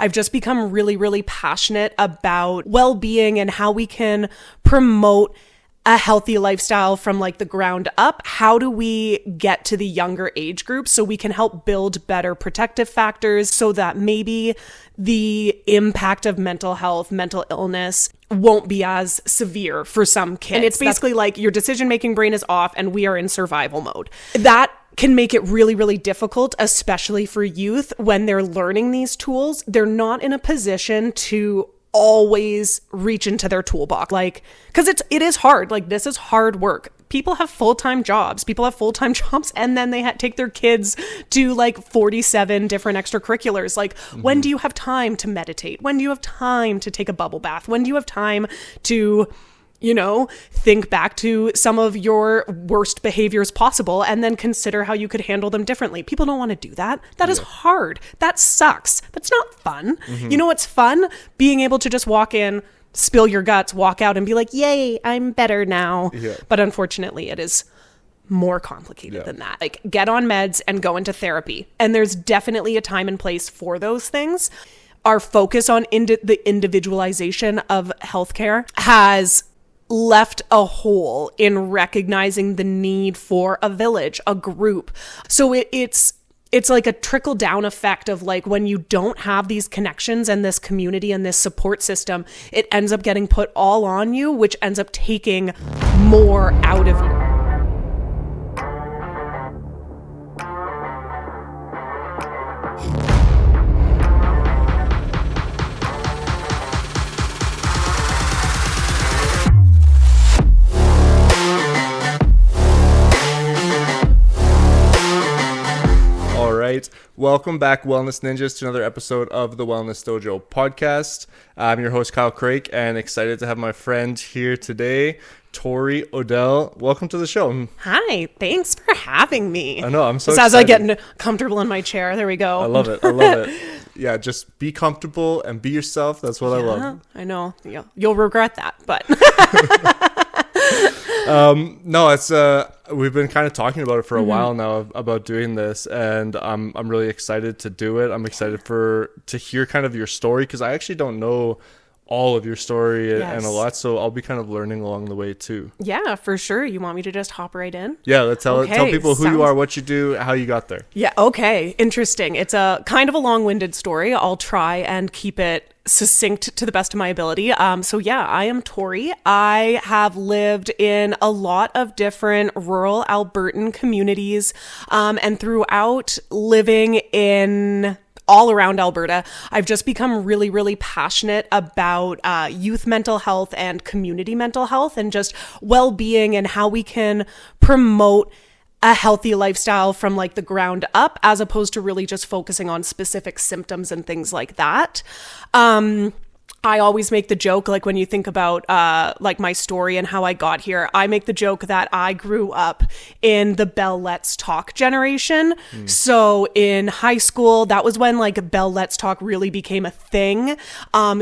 I've just become really, really passionate about well-being and how we can promote a healthy lifestyle from like the ground up. How do we get to the younger age group so we can help build better protective factors so that maybe the impact of mental health, mental illness won't be as severe for some kids. And it's basically like your decision-making brain is off and we are in survival mode. That can make it really, really difficult, especially for youth when they're learning these tools. They're not in a position to always reach into their toolbox, like, because it is hard. Like, this is hard work. People have full-time jobs and then they take their kids to like 47 different extracurriculars. Like, when do you have time to meditate? When do you have time to take a bubble bath? When do you have time to, think back to some of your worst behaviors possible and then consider how you could handle them differently? People don't want to do that. That is hard. That sucks. That's not fun. You know what's fun? Being able to just walk in, spill your guts, walk out and be like, yay, I'm better now. Yeah. But unfortunately, it is more complicated than that. Like, get on meds and go into therapy. And there's definitely a time and place for those things. Our focus on the individualization of healthcare has left a hole in recognizing the need for a village, a group. So it's like a trickle down effect of like, when you don't have these connections and this community and this support system, it ends up getting put all on you, which ends up taking more out of you. Welcome back, Wellness Ninjas, to another episode of the Wellness Dojo podcast. I'm your host, Kyle Craig, and excited to have my friend here today, Torri Odell. Welcome to the show. Hi, thanks for having me. I know, I'm so excited. As I get comfortable in my chair, there we go. I love it. Yeah, just be comfortable and be yourself. That's what I love. I know. Yeah, you'll regret that, but... No, it's we've been kind of talking about it for a while now about doing this, and I'm really excited to do it. I'm excited to hear kind of your story, because I actually don't know all of your story and a lot, so I'll be kind of learning along the way too. Yeah, for sure. You want me to just hop right in? Yeah, let's tell people who you are, what you do, how you got there. Yeah, okay. Interesting. It's a kind of a long-winded story. I'll try and keep it succinct to the best of my ability. So yeah, I am Torri. I have lived in a lot of different rural Albertan communities, and throughout living in all around Alberta, I've just become really, really passionate about youth mental health and community mental health and just well-being and how we can promote a healthy lifestyle from like the ground up, as opposed to really just focusing on specific symptoms and things like that. I always make the joke, like when you think about like my story and how I got here, I make the joke that I grew up in the Bell Let's Talk generation. So in high school, that was when like Bell Let's Talk really became a thing.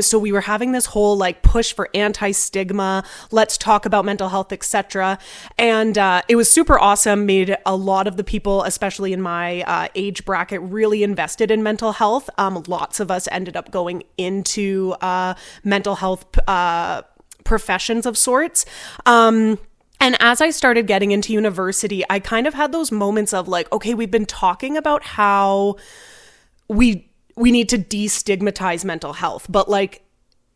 So we were having this whole like push for anti-stigma, let's talk about mental health, etc. And it was super awesome, made a lot of the people, especially in my age bracket, really invested in mental health. Lots of us ended up going into mental health professions of sorts. And as I started getting into university, I kind of had those moments of like, okay, we've been talking about how we need to destigmatize mental health, but like,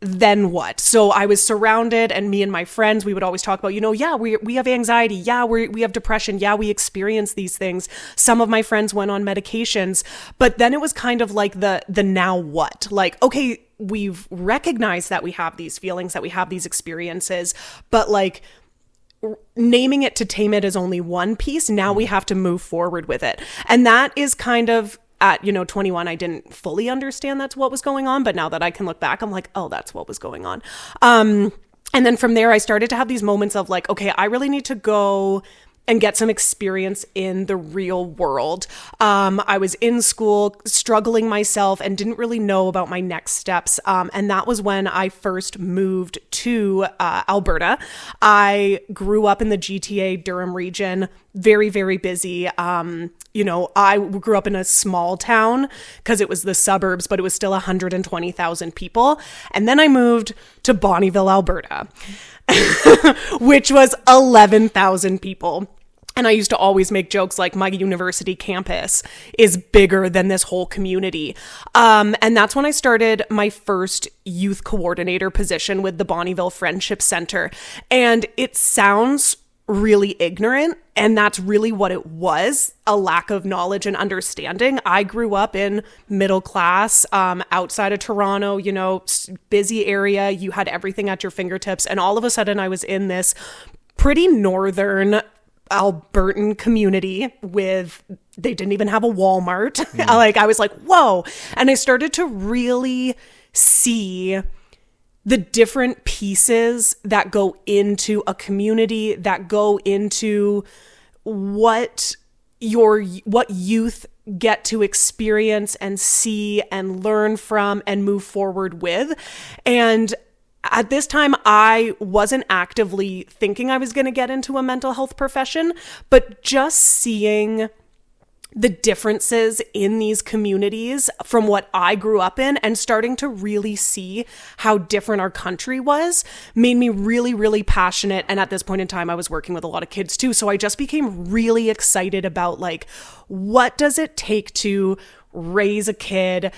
then what? So I was surrounded, and me and my friends, we would always talk about, yeah, we have anxiety. Yeah, we have depression. Yeah, we experience these things. Some of my friends went on medications, but then it was kind of like the now what? Like, okay, we've recognized that we have these feelings, that we have these experiences, but like naming it to tame it is only one piece. Now we have to move forward with it. And that is kind of at 21, I didn't fully understand that's what was going on, but now that I can look back, I'm like, oh, that's what was going on. And then from there, I started to have these moments of like, okay, I really need to go and get some experience in the real world. I was in school struggling myself and didn't really know about my next steps. And that was when I first moved to Alberta. I grew up in the GTA Durham region. very, very busy. I grew up in a small town because it was the suburbs, but it was still 120,000 people. And then I moved to Bonnyville, Alberta, which was 11,000 people. And I used to always make jokes like my university campus is bigger than this whole community. And that's when I started my first youth coordinator position with the Bonnyville Friendship Center. And it sounds really ignorant, and that's really what it was, a lack of knowledge and understanding. I grew up in middle class, outside of Toronto, busy area. You had everything at your fingertips. And all of a sudden I was in this pretty northern Albertan community they didn't even have a Walmart. I was like, whoa. And I started to really see the different pieces that go into a community, that go into what youth get to experience and see and learn from and move forward with. And at this time, I wasn't actively thinking I was going to get into a mental health profession, but just seeing the differences in these communities from what I grew up in and starting to really see how different our country was made me really, really passionate. And at this point in time, I was working with a lot of kids too. So I just became really excited about what does it take to raise a kid,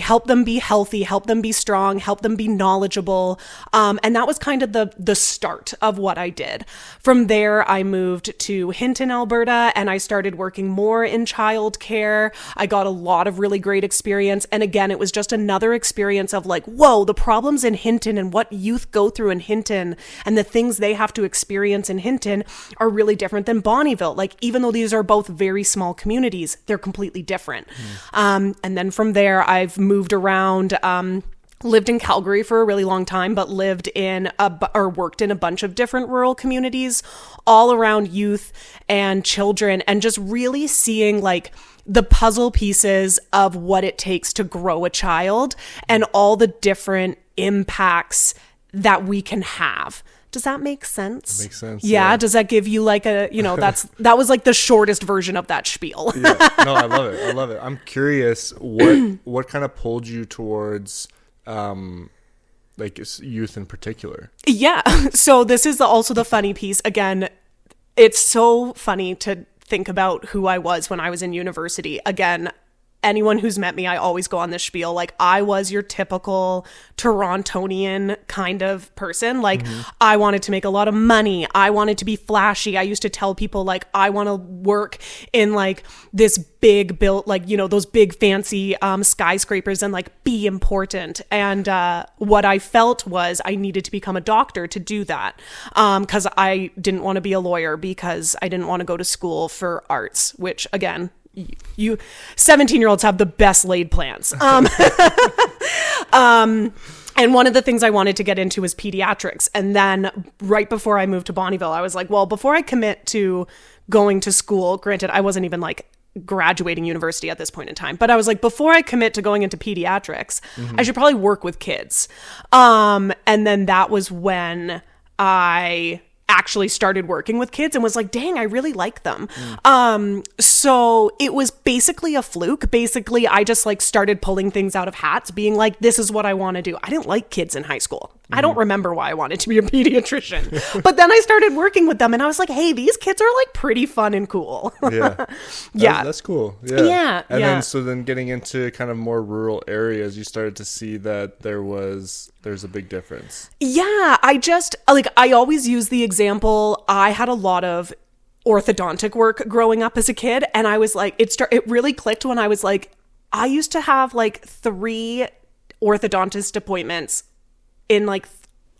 help them be healthy, help them be strong, help them be knowledgeable. And that was kind of the start of what I did. From there, I moved to Hinton, Alberta, and I started working more in childcare. I got a lot of really great experience. And again, it was just another experience of whoa, the problems in Hinton and what youth go through in Hinton and the things they have to experience in Hinton are really different than Bonnyville. Even though these are both very small communities, they're completely different. And then from there, I've moved around, lived in Calgary for a really long time, but worked in a bunch of different rural communities all around youth and children, and just really seeing the puzzle pieces of what it takes to grow a child and all the different impacts that we can have. Does that make sense? It makes sense. Yeah. Does that give you that was the shortest version of that spiel. Yeah. No, I love it. I'm curious what kind of pulled you towards youth in particular? Yeah. So this is also the funny piece. Again, it's so funny to think about who I was when I was in university. Again, anyone who's met me, I always go on this spiel. I was your typical Torontonian kind of person. I wanted to make a lot of money. I wanted to be flashy. I used to tell people I want to work in this big built, those big fancy skyscrapers and be important. And what I felt was I needed to become a doctor to do that. Cause I didn't want to be a lawyer because I didn't want to go to school for arts, which again, you 17-year-olds have the best laid plans. And one of the things I wanted to get into was pediatrics. And then right before I moved to Bonnyville, I was like, well, before I commit to going to school, granted, I wasn't even graduating university at this point in time, but I was like, before I commit to going into pediatrics, I should probably work with kids. And then that was when I actually started working with kids and was like, dang, I really like them. So it was basically a fluke. Basically, I just started pulling things out of hats, being like, this is what I want to do. I didn't like kids in high school. I don't remember why I wanted to be a pediatrician, but then I started working with them and I was like, hey, these kids are pretty fun and cool. Yeah. That's cool. Yeah. And then getting into kind of more rural areas, you started to see that there's a big difference. Yeah. I always use the example. I had a lot of orthodontic work growing up as a kid. And I was it really clicked when I was I used to have 3 orthodontist appointments in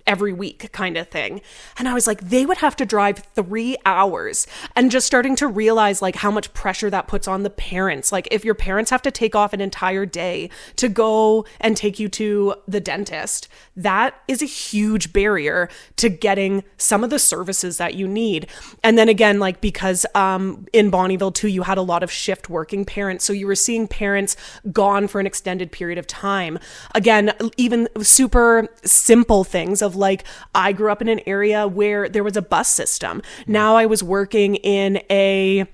every week kind of thing. And I was like, they would have to drive 3 hours, and just starting to realize how much pressure that puts on the parents. If your parents have to take off an entire day to go and take you to the dentist, that is a huge barrier to getting some of the services that you need. And then again, because in Bonnyville too, you had a lot of shift working parents. So you were seeing parents gone for an extended period of time. Again, even super simple things of of like, I grew up in an area where there was a bus system. Now I was working in a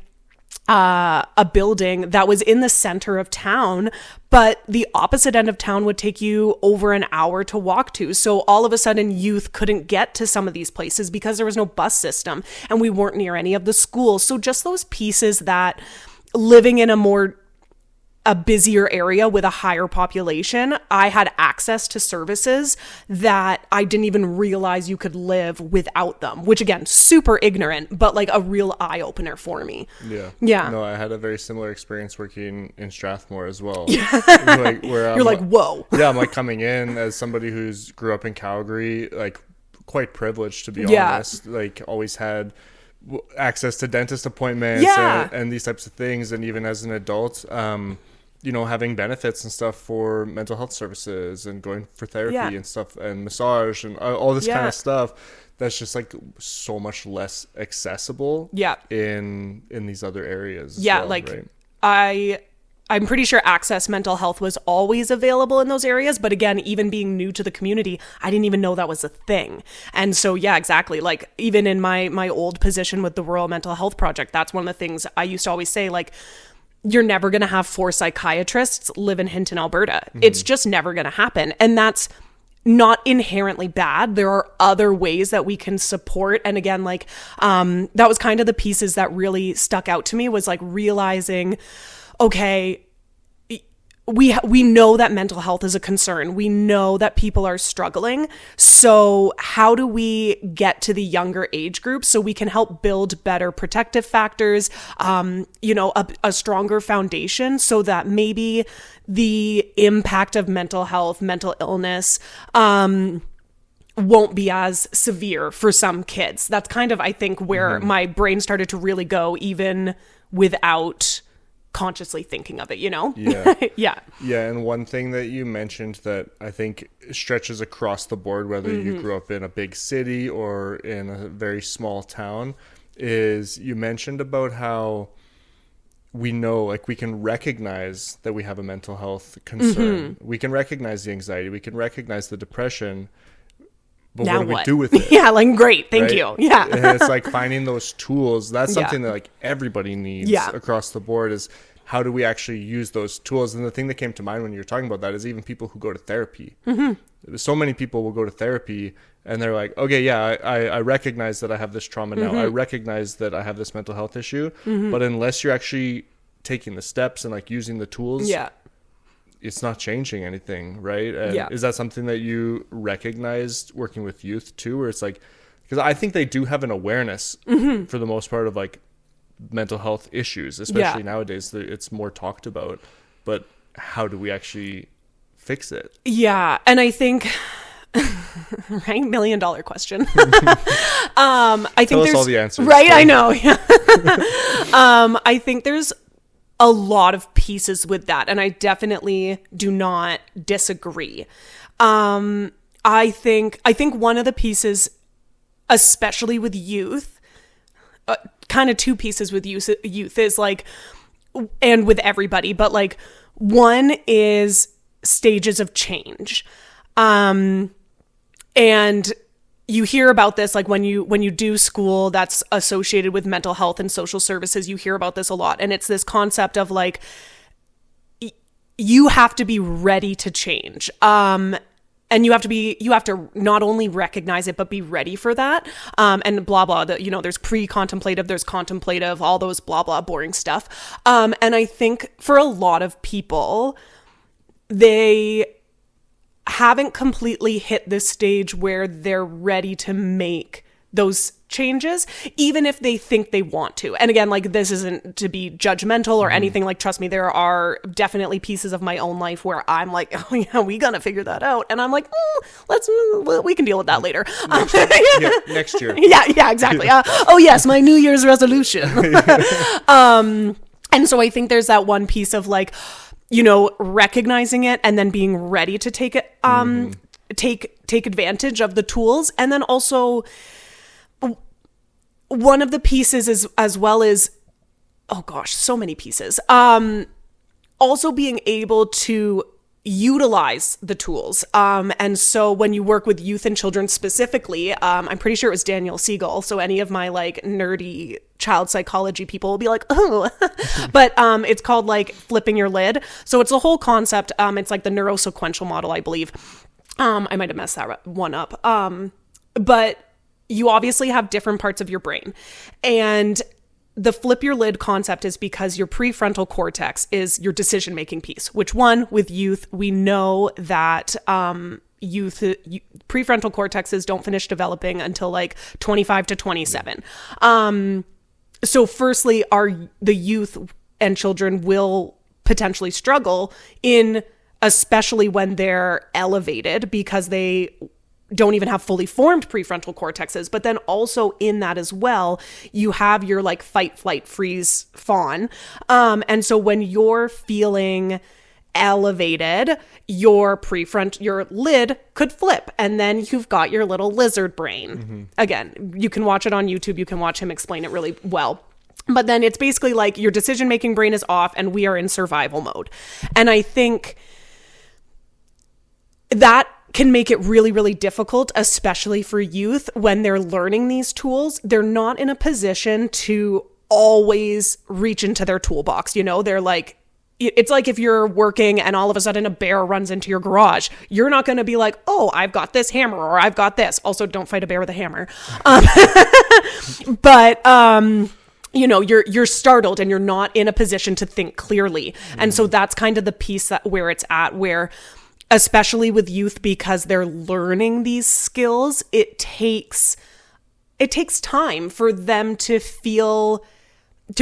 building that was in the center of town, but the opposite end of town would take you over an hour to walk to. So all of a sudden youth couldn't get to some of these places because there was no bus system and we weren't near any of the schools. So just those pieces that living in a busier area with a higher population, I had access to services that I didn't even realize you could live without them, which again, super ignorant, but like a real eye opener for me. Yeah. No, I had a very similar experience working in Strathmore as well. Like, where you're like, whoa. Yeah, I'm like coming in as somebody who's grew up in Calgary, like quite privileged to be honest, like always had access to dentist appointments and these types of things. And even as an adult, having benefits and stuff for mental health services and going for therapy and stuff and massage and all this kind of stuff that's just like so much less accessible in these other areas. I'm pretty sure Access Mental Health was always available in those areas. But again, even being new to the community, I didn't even know that was a thing. And so, yeah, exactly. Like even in my old position with the Rural Mental Health Project, that's one of the things I used to always say, like, you're never going to have 4 psychiatrists live in Hinton, Alberta. It's just never going to happen. And that's not inherently bad. There are other ways that we can support. And again, like, that was kind of the pieces that really stuck out to me, was like realizing, okay, we know that mental health is a concern. We know that people are struggling. So how do we get to the younger age group so we can help build better protective factors, a stronger foundation so that maybe the impact of mental health, mental illness, won't be as severe for some kids. That's kind of, I think, where my brain started to really go, even without consciously thinking of it, Yeah. And one thing that you mentioned that I think stretches across the board, whether you grew up in a big city or in a very small town, is you mentioned about how we know, like, we can recognize that we have a mental health concern. We can recognize the anxiety, we can recognize the depression, but now what do we do with it? Yeah, like, great, thank you. Yeah. And it's like finding those tools. That's something that like everybody needs across the board, is how do we actually use those tools? And the thing that came to mind when you were talking about that is even people who go to therapy. So many people will go to therapy and they're like, okay, yeah, I recognize that I have this trauma now. I recognize that I have this mental health issue. But unless you're actually taking the steps and like using the tools, it's not changing anything, right? And is that something that you recognized working with youth too, where it's like, because I think they do have an awareness for the most part of like mental health issues, especially nowadays. It's more talked about, but how do we actually fix it? Yeah, and I think right, $1 million question. I think Tell us there's all the answers, right. I know. Yeah. I think there's a lot of pieces with that, and I definitely do not disagree. I think one of the pieces, especially with youth, kind of 2 pieces with youth is like, and with everybody, but like, one is stages of change. And you hear about this, like when you do school that's associated with mental health and social services, you hear about this a lot. And it's this concept of like, you have to be ready to change. And you have to not only recognize it, but be ready for that. And blah, blah, there's pre-contemplative, there's contemplative, all those blah, blah, boring stuff. And I think for a lot of people, they haven't completely hit this stage where they're ready to make those changes, even if they think they want to. And again, like, this isn't to be judgmental or anything. Like, trust me, there are definitely pieces of my own life where I'm like, oh yeah, we gotta figure that out. And I'm like, we can deal with that later. Next year. Yeah, exactly. Oh yes, my New Year's resolution. And so I think there's that one piece of like, recognizing it and then being ready to take it, take advantage of the tools. And then also, one of the pieces is, as well as, oh gosh, so many pieces. Also being able to utilize the tools. And so when you work with youth and children specifically, I'm pretty sure it was Daniel Siegel. So any of my like nerdy child psychology people will be like, oh, but it's called like flipping your lid. So it's a whole concept. It's like the neurosequential model, I believe. I might have messed that one up. But you obviously have different parts of your brain, and the flip your lid concept is because your prefrontal cortex is your decision-making piece, which with youth, we know that prefrontal cortexes don't finish developing until like 25 to 27. So firstly, the youth and children will potentially struggle especially when they're elevated, because they don't even have fully formed prefrontal cortexes. But then also in that as well, you have your like fight, flight, freeze, fawn. And so when you're feeling elevated, your lid could flip, and then you've got your little lizard brain. Again, you can watch it on YouTube. You can watch him explain it really well. But then it's basically like your decision-making brain is off and we are in survival mode. And I think that can make it really, really difficult, especially for youth when they're learning these tools. They're not in a position to always reach into their toolbox. They're like, it's like if you're working and all of a sudden a bear runs into your garage, you're not going to be like, oh, I've got this hammer, or I've got this. Also, don't fight a bear with a hammer. But you're startled and you're not in a position to think clearly. And so that's kind of the piece where it's at, where especially with youth, because they're learning these skills, it takes time for them to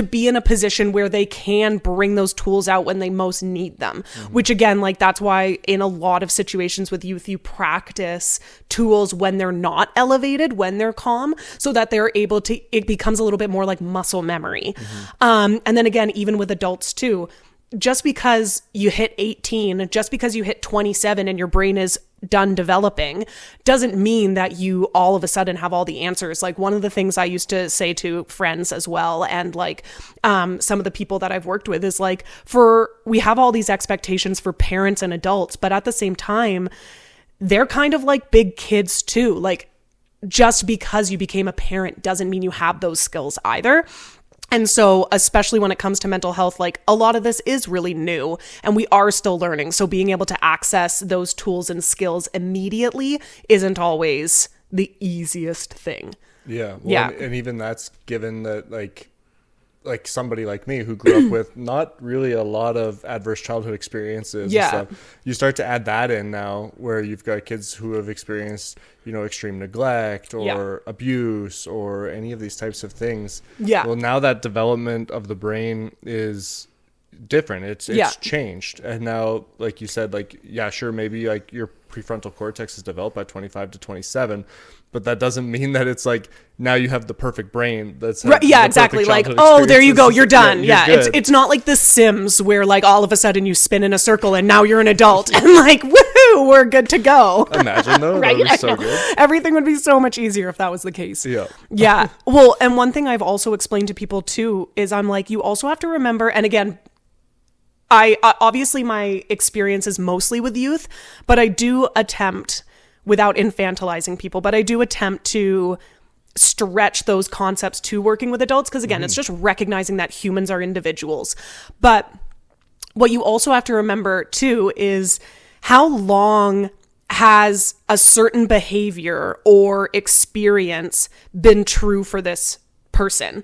be in a position where they can bring those tools out when they most need them. Which again, like that's why in a lot of situations with youth, you practice tools when they're not elevated, when they're calm, so that they're able to, it becomes a little bit more like muscle memory. And then again, even with adults too, just because you hit 18, just because you hit 27 and your brain is done developing, doesn't mean that you all of a sudden have all the answers. Like one of the things I used to say to friends as well, and like some of the people that I've worked with, is like, we have all these expectations for parents and adults, but at the same time, they're kind of like big kids too. Like just because you became a parent doesn't mean you have those skills either. And so, especially when it comes to mental health, like a lot of this is really new and we are still learning. So being able to access those tools and skills immediately isn't always the easiest thing. Yeah. Well, and even that's given that like somebody like me who grew up with not really a lot of adverse childhood experiences. Yeah. And stuff, you start to add that in now, where you've got kids who have experienced, extreme neglect or abuse or any of these types of things. Yeah. Well, now that development of the brain is different. It's changed. And now, like you said, sure, maybe like your prefrontal cortex is developed by 25 to 27, but that doesn't mean that it's like now you have the perfect brain. That's right, yeah, exactly. Like, oh, there you go, you're done. Yeah, it's not like The Sims where like all of a sudden you spin in a circle and now you're an adult and like, woohoo, we're good to go. Imagine though, right? That would be so good. Everything would be so much easier if that was the case. Yeah. Yeah. Well, and one thing I've also explained to people too is I'm like, you also have to remember, and again, I obviously my experience is mostly with youth, but I do attempt, without infantilizing people, but I do attempt to stretch those concepts to working with adults. Because again, it's just recognizing that humans are individuals. But what you also have to remember too is how long has a certain behavior or experience been true for this person?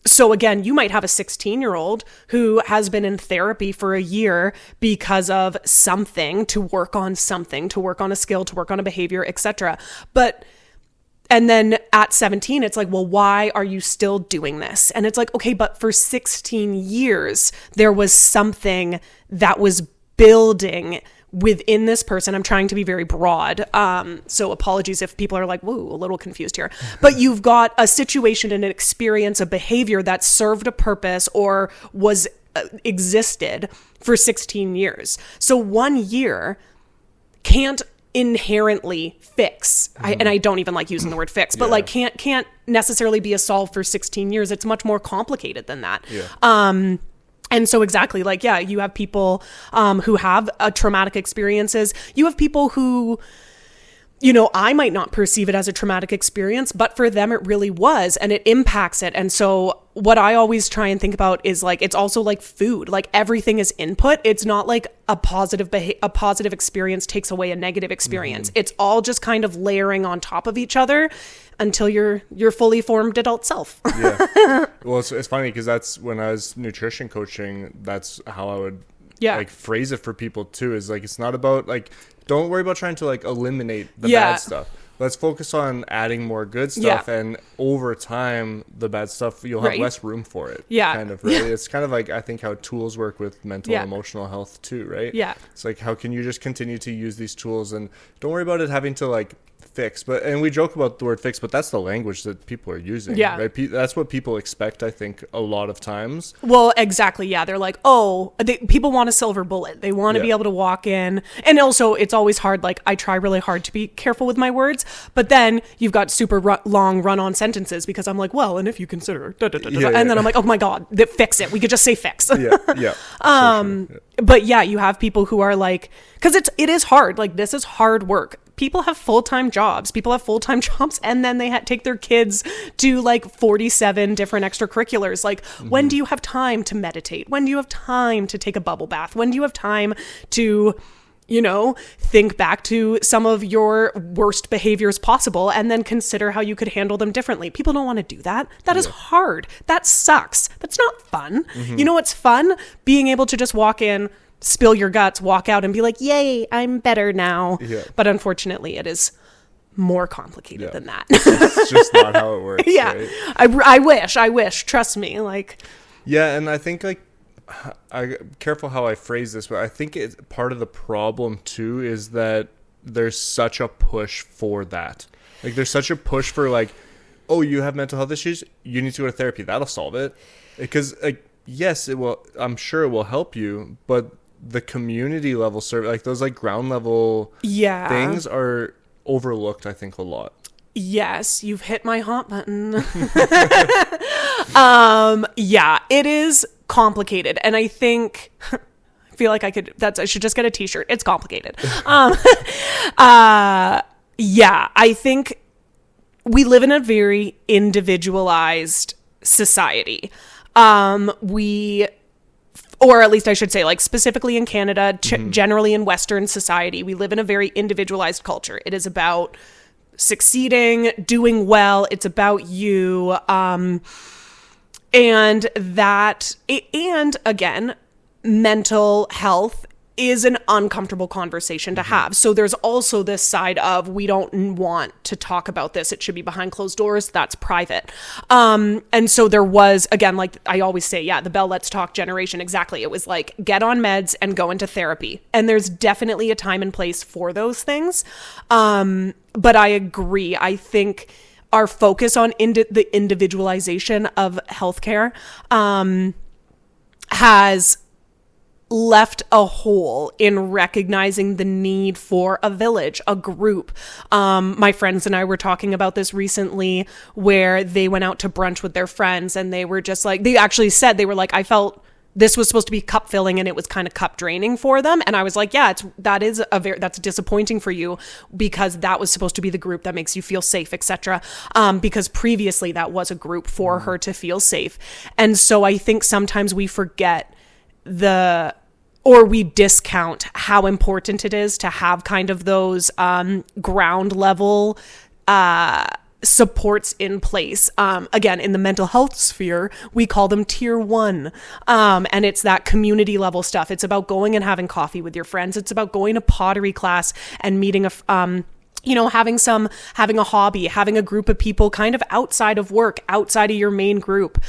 So again, you might have a 16-year-old who has been in therapy for a year because of something, to work on a skill, to work on a behavior, etc. And then at 17, it's like, well, why are you still doing this? And it's like, okay, but for 16 years, there was something that was building within this person. I'm trying to be very broad. So apologies if people are like, whoa, a little confused here. But you've got a situation and an experience, a behavior that served a purpose or was existed for 16 years. So 1 year can't inherently fix. And I don't even like using the word fix, but like can't necessarily be a solve for 16 years. It's much more complicated than that. And so exactly, like, yeah, you have people who have traumatic experiences. You have people who, you know, I might not perceive it as a traumatic experience, but for them it really was, and it impacts it. And so what I always try and think about is like, it's also like food, like everything is input. It's not like a positive experience takes away a negative experience. It's all just kind of layering on top of each other until you're fully formed adult self. Yeah. Well, it's funny because that's when I was nutrition coaching, that's how I would like phrase it for people too, is like, it's not about like, don't worry about trying to like eliminate the bad stuff. Let's focus on adding more good stuff, and over time, the bad stuff, you'll have less room for it. Kind of, really. It's kind of like, I think, how tools work with mental and emotional health too, right? It's like, how can you just continue to use these tools and don't worry about it having to like fix, and we joke about the word fix, but that's the language that people are using, right? That's what people expect, I think, a lot of times. Well, exactly. Yeah, they're like, people want a silver bullet. They want to be able to walk in, and also it's always hard. Like, I try really hard to be careful with my words, but then you've got super long run-on sentences because I'm like, well, and if you consider, and then I'm like, oh my god, fix it. We could just say fix. But yeah, you have people who are like, because it is hard. Like, this is hard work. People have full-time jobs. And then they take their kids to like 47 different extracurriculars. Like, when do you have time to meditate? When do you have time to take a bubble bath? When do you have time to, you know, think back to some of your worst behaviors possible and then consider how you could handle them differently? People don't want to do that. That is hard. That sucks. That's not fun. You know what's fun? Being able to just walk in, spill your guts, walk out and be like, yay, I'm better now. But unfortunately, it is more complicated than that. It's just not how it works. Right? I wish, trust me. Like, and I think like, careful how I phrase this, but I think it's part of the problem too is that there's such a push for that. Like, there's such a push for like, oh, you have mental health issues, you need to go to therapy, that'll solve it. Because like, yes, it will. I'm sure it will help you, but the community level service, like those like ground level things, are overlooked, I think, a lot. Yes, you've hit my hot button. It is complicated, and I think I feel like I should just get a t-shirt. It's complicated. I think we live in a very individualized society. Or at least I should say, like, specifically in Canada, generally in Western society, we live in a very individualized culture. It is about succeeding, doing well. It's about you. And again, mental health is an uncomfortable conversation to have. So there's also this side of, we don't want to talk about this. It should be behind closed doors. That's private. And so there was, again, like I always say, the Bell Let's Talk generation. Exactly. It was like, get on meds and go into therapy. And there's definitely a time and place for those things. But I agree. I think our focus on the individualization of healthcare has left a hole in recognizing the need for a village, a group. My friends and I were talking about this recently, where they went out to brunch with their friends, and they were just like, they actually said, they were like, I felt this was supposed to be cup filling and it was kind of cup draining for them. And I was like, that's disappointing for you, because that was supposed to be the group that makes you feel safe, etc. Because previously that was a group for her to feel safe. And so I think sometimes we forget we discount how important it is to have kind of those ground level supports in place. Again, in the mental health sphere, we call them tier 1. And it's that community level stuff. It's about going and having coffee with your friends. It's about going to pottery class and meeting having a hobby, having a group of people kind of outside of work, outside of your main group.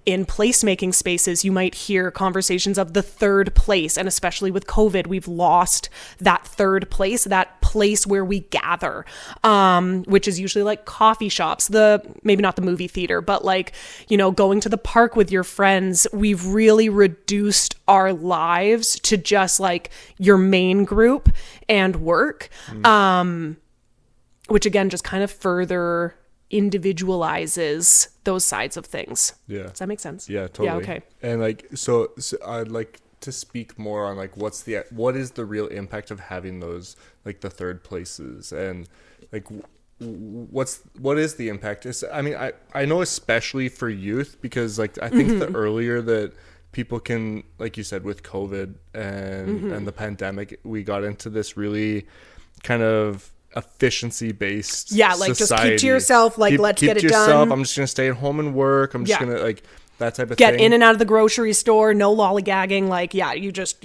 In placemaking spaces, you might hear conversations of the third place. And especially with COVID, we've lost that third place, that place where we gather, which is usually like coffee shops, maybe not the movie theater, but like, going to the park with your friends. We've really reduced our lives to just like your main group and work, which again, just kind of further individualizes those sides of things. Yeah. Does that make sense? Yeah, totally. Yeah, okay. And like, so I'd like to speak more on like what is the real impact of having those, like the third places, and like what is the impact? I mean, I know especially for youth, because like I think the earlier that people can, like you said, with COVID and the pandemic, we got into this really kind of efficiency based like society. just keep to yourself, like let's keep get to it yourself. done. I'm just gonna stay at home and work. I'm just gonna like that type of get thing. in and out of the grocery store, no lollygagging, like you just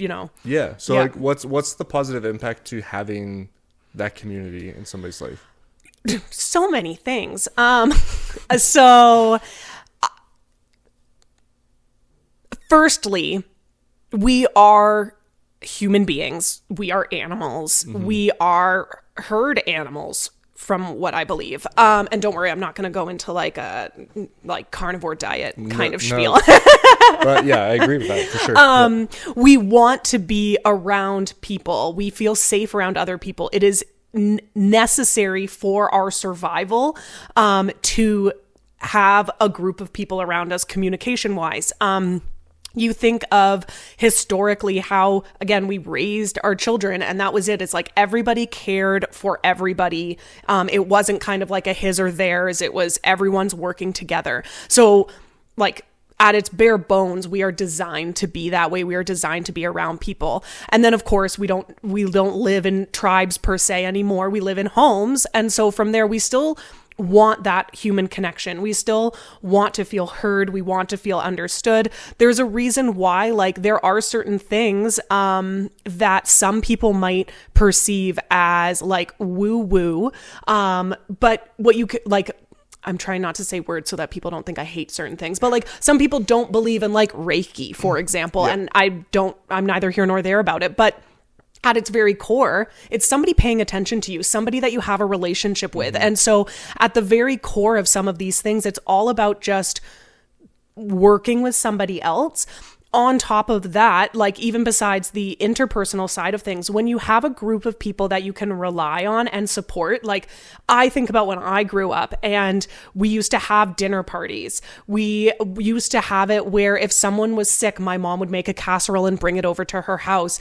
like what's the positive impact to having that community in somebody's life? So many things. So firstly, we are human beings. We are animals. We are herd animals, from what I believe. And don't worry, I'm not going to go into like a carnivore diet kind of spiel. But yeah, I agree with that for sure. We want to be around people. We feel safe around other people. It is necessary for our survival to have a group of people around us communication wise. You think of historically how, again, we raised our children, and that was it. It's like everybody cared for everybody. It wasn't kind of like a his or theirs. It was everyone's working together. So like at its bare bones, we are designed to be that way. We are designed to be around people. And then of course we don't live in tribes per se anymore. We live in homes. And so from there, we still want that human connection. We still want to feel heard. We want to feel understood. There's a reason why, like, there are certain things that some people might perceive as like woo woo. But what you could like, I'm trying not to say words so that people don't think I hate certain things, but like some people don't believe in like Reiki, for example. And I'm neither here nor there about it, but at its very core, it's somebody paying attention to you, somebody that you have a relationship with. And so at the very core of some of these things, it's all about just working with somebody else. On top of that, like even besides the interpersonal side of things, when you have a group of people that you can rely on and support, like I think about when I grew up and we used to have dinner parties. We used to have it where if someone was sick, my mom would make a casserole and bring it over to her house.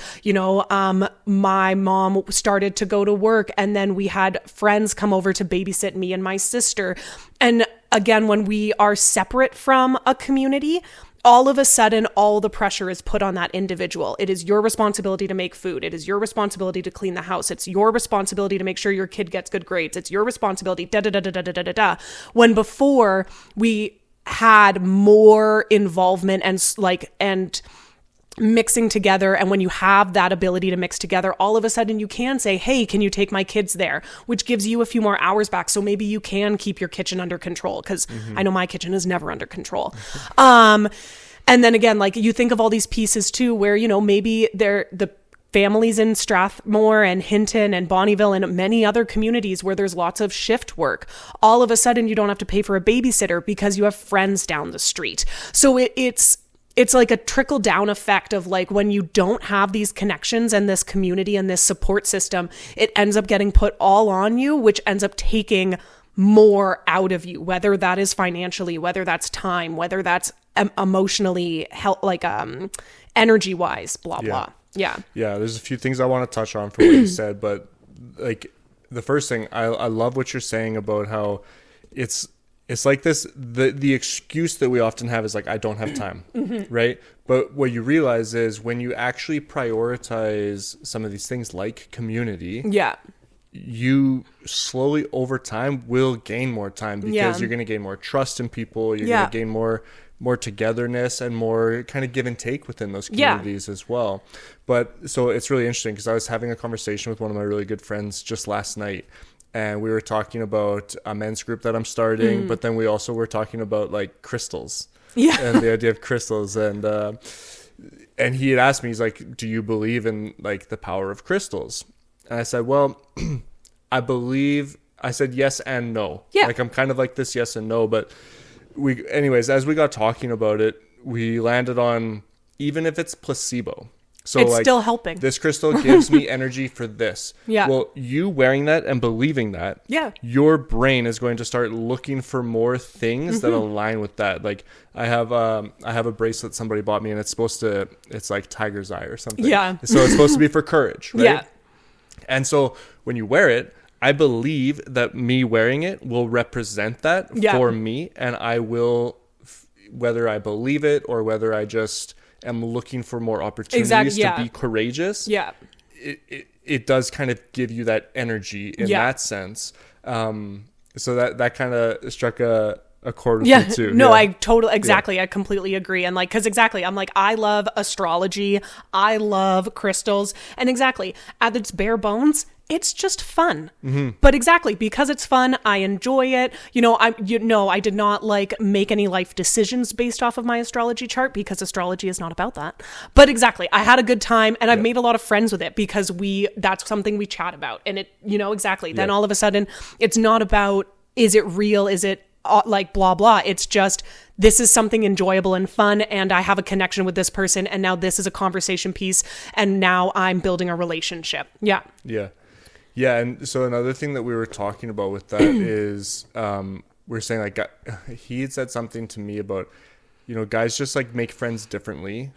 My mom started to go to work and then we had friends come over to babysit me and my sister. And again, when we are separate from a community, all of a sudden, all the pressure is put on that individual. It is your responsibility to make food. It is your responsibility to clean the house. It's your responsibility to make sure your kid gets good grades. It's your responsibility, da da da da da da da da. When before we had more involvement and mixing together, and when you have that ability to mix together, all of a sudden you can say, hey, can you take my kids there? Which gives you a few more hours back. So maybe you can keep your kitchen under control, because I know my kitchen is never under control. And then again, like you think of all these pieces too, where, maybe the families in Strathmore and Hinton and Bonnyville and many other communities where there's lots of shift work. All of a sudden you don't have to pay for a babysitter because you have friends down the street. So it's like a trickle down effect of like when you don't have these connections and this community and this support system, it ends up getting put all on you, which ends up taking more out of you, whether that is financially, whether that's time, whether that's emotionally, energy wise, blah, blah. Yeah. Yeah. There's a few things I want to touch on for what you said, but like the first thing, I love what you're saying about how it's like this, the excuse that we often have is like, I don't have time, right? But what you realize is when you actually prioritize some of these things like community, you slowly over time will gain more time because you're going to gain more trust in people. You're going to gain more togetherness and more kind of give and take within those communities as well. But so it's really interesting because I was having a conversation with one of my really good friends just last night. And we were talking about a men's group that I'm starting, but then we also were talking about like crystals and the idea of crystals. And he had asked me, he's like, do you believe in like the power of crystals? And I said, well, I said yes and no. Yeah. Like I'm kind of like this yes and no, but anyways, as we got talking about it, we landed on, even if it's placebo, So it's like, still helping. this crystal gives me energy for this. Yeah. Well, you wearing that and believing that, Yeah. your brain is going to start looking for more things that align with that. Like I have a bracelet somebody bought me, and it's like tiger's eye or something. Yeah. So it's supposed to be for courage, right? Yeah. And so when you wear it, I believe that me wearing it will represent that for me, and I will, whether I believe it or whether I just am looking for more opportunities to be courageous. Yeah. It does kind of give you that energy in that sense. So that kind of struck a chord with me too. No, I totally, exactly. I completely agree. And like, cause exactly, I'm like, I love astrology. I love crystals. And exactly, at its bare bones, it's just fun. But exactly, because it's fun, I enjoy it. I did not like make any life decisions based off of my astrology chart, because astrology is not about that. But exactly, I had a good time, and I've made a lot of friends with it, because that's something we chat about. And it, exactly. Then all of a sudden, it's not about, is it real? Is it like blah, blah. It's just, this is something enjoyable and fun, and I have a connection with this person, and now this is a conversation piece, and now I'm building a relationship. Yeah. Yeah, and so another thing that we were talking about with that is we're saying like he had said something to me about, guys just like make friends differently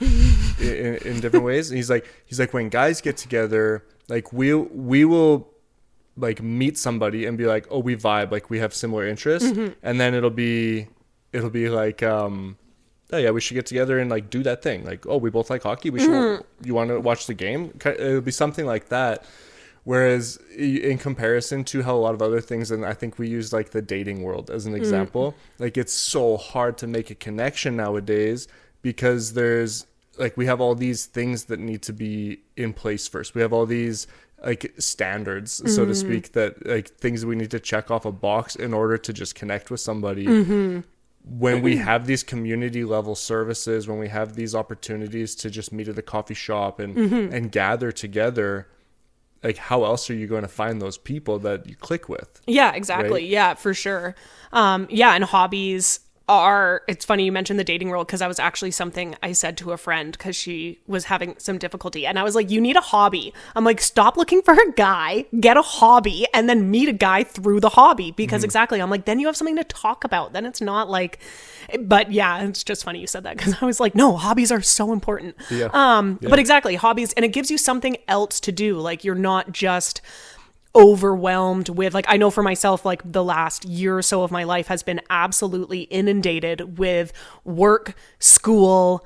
in different ways. And he's like when guys get together, like we will like meet somebody and be like, oh, we vibe, like we have similar interests, and then it'll be like oh yeah, we should get together and like do that thing. Like, oh, we both like hockey. We should. You want to watch the game? It'll be something like that. Whereas in comparison to how a lot of other things, and I think we use like the dating world as an example, like it's so hard to make a connection nowadays, because there's like, we have all these things that need to be in place first. We have all these like standards, so to speak, that like things we need to check off a box in order to just connect with somebody. When we have these community level services, when we have these opportunities to just meet at a coffee shop and gather together, like how else are you going to find those people that you click with? Yeah, exactly. Right? Yeah, for sure. And hobbies are, it's funny you mentioned the dating world, because that was actually something I said to a friend, because she was having some difficulty, and I was like, you need a hobby. I'm like, stop looking for a guy, get a hobby, and then meet a guy through the hobby, because exactly, I'm like, then you have something to talk about. Then it's not like, but yeah, it's just funny you said that, because I was like, no, hobbies are so important. But exactly, hobbies, and it gives you something else to do. Like, you're not just overwhelmed with, like, I know for myself, like the last year or so of my life has been absolutely inundated with work, school.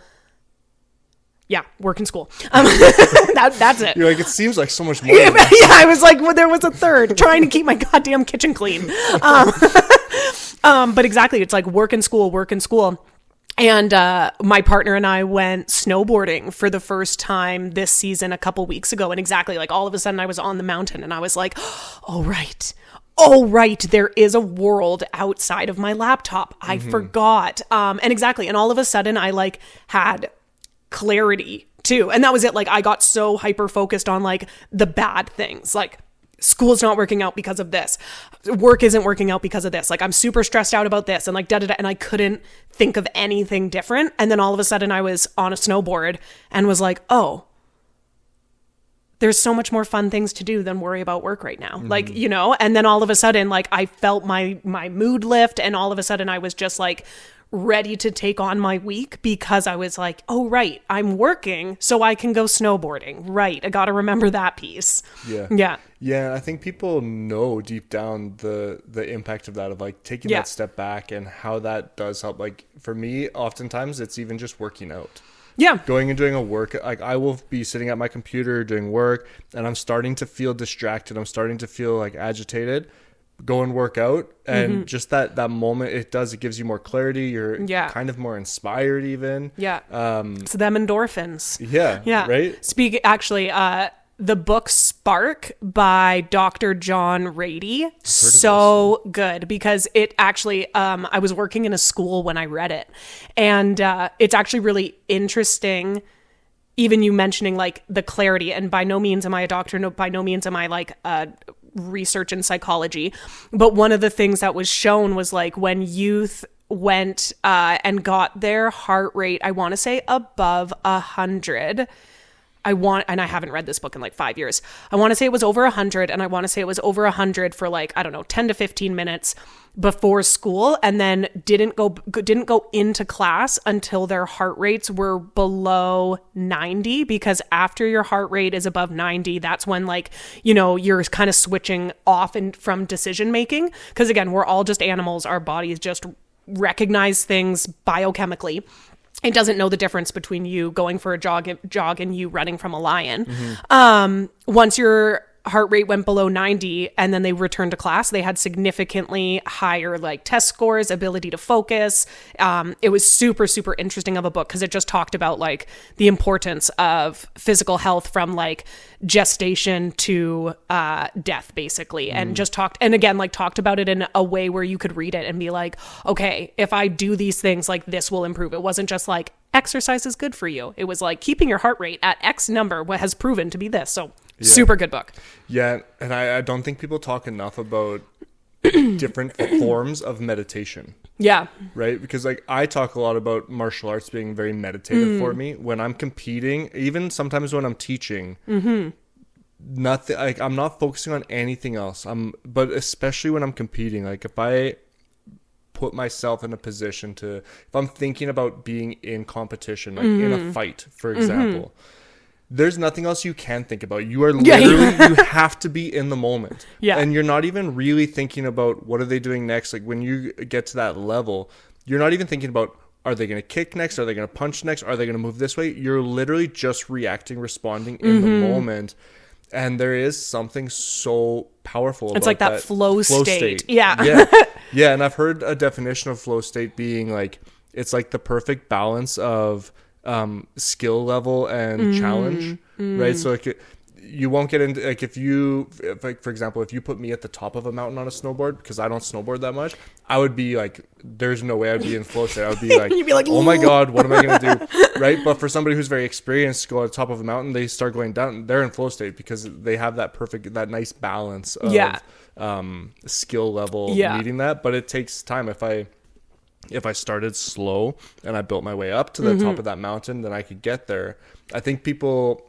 Yeah, work and school. That's it. You're like, it seems like so much more. Yeah, I was like, well, there was a third, trying to keep my goddamn kitchen clean. But exactly, it's like work and school, work and school. And my partner and I went snowboarding for the first time this season a couple weeks ago. And exactly, like all of a sudden I was on the mountain, and I was like, oh, right, there is a world outside of my laptop. I forgot. And exactly. And all of a sudden I like had clarity too. And that was it. Like, I got so hyper focused on like the bad things, like school's not working out because of this, work isn't working out because of this, like I'm super stressed out about this, and like da-da-da, and I couldn't think of anything different. And then all of a sudden I was on a snowboard and was like, oh, there's so much more fun things to do than worry about work right now. Like, and then all of a sudden, like I felt my mood lift, and all of a sudden I was just like ready to take on my week, because I was like, oh, right, I'm working so I can go snowboarding. Right. I got to remember that piece. Yeah. I think people know deep down the impact of that, of like taking that step back, and how that does help. Like for me, oftentimes it's even just working out. Yeah. Going and doing a work, like I will be sitting at my computer doing work, and I'm starting to feel distracted. I'm starting to feel like agitated. Go and work out, and just that moment, it gives you more clarity. You're kind of more inspired even. Yeah. It's them endorphins. Yeah. Right. Actually, the book Spark by Dr. John Rady, so good, because it actually, I was working in a school when I read it, and it's actually really interesting. Even you mentioning like the clarity, and by no means am I a doctor, no, by no means am I like research in psychology, but one of the things that was shown was like when youth went and got their heart rate, I want to say above 100, and I haven't read this book in like 5 years. I want to say it was over 100, and I want to say it was over 100 for like, I don't know, 10 to 15 minutes before school, and then didn't go into class until their heart rates were below 90, because after your heart rate is above 90, that's when, like, you know, you're kind of switching off from decision making, because again, we're all just animals. Our bodies just recognize things biochemically. It doesn't know the difference between you going for a jog and you running from a lion. Once your heart rate went below 90 and then they returned to class, they had significantly higher like test scores, ability to focus. It was super, super interesting of a book, because it just talked about like the importance of physical health from like gestation to death, basically. And just talked about it in a way where you could read it and be like, okay, if I do these things, like this will improve. It wasn't just like exercise is good for you. It was like keeping your heart rate at X number has proven to be this. So super good book. Yeah, and I don't think people talk enough about different forms of meditation. Yeah. Right? Because like I talk a lot about martial arts being very meditative for me. When I'm competing, even sometimes when I'm teaching, nothing, like I'm not focusing on anything else. But especially when I'm competing, like if I put myself in a position if I'm thinking about being in competition, like in a fight, for example, there's nothing else you can think about. You are literally, you have to be in the moment. Yeah. And you're not even really thinking about what are they doing next. Like when you get to that level, you're not even thinking about, are they going to kick next? Are they going to punch next? Are they going to move this way? You're literally just reacting, responding in the moment. And there is something so powerful about it's like that flow state. Yeah. Yeah. Yeah. And I've heard a definition of flow state being like, it's like the perfect balance of skill level and challenge, right? So like you won't get into like if like for example, if you put me at the top of a mountain on a snowboard, because I don't snowboard that much, I would be like, there's no way I'd be in flow state. I would be like, you'd be like, oh my god, what am I gonna do? Right? But for somebody who's very experienced to go at the top of a mountain, they start going down, they're in flow state because they have that nice balance of skill level meeting that. But it takes time. If I started slow and I built my way up to the top of that mountain, then I could get there. I think people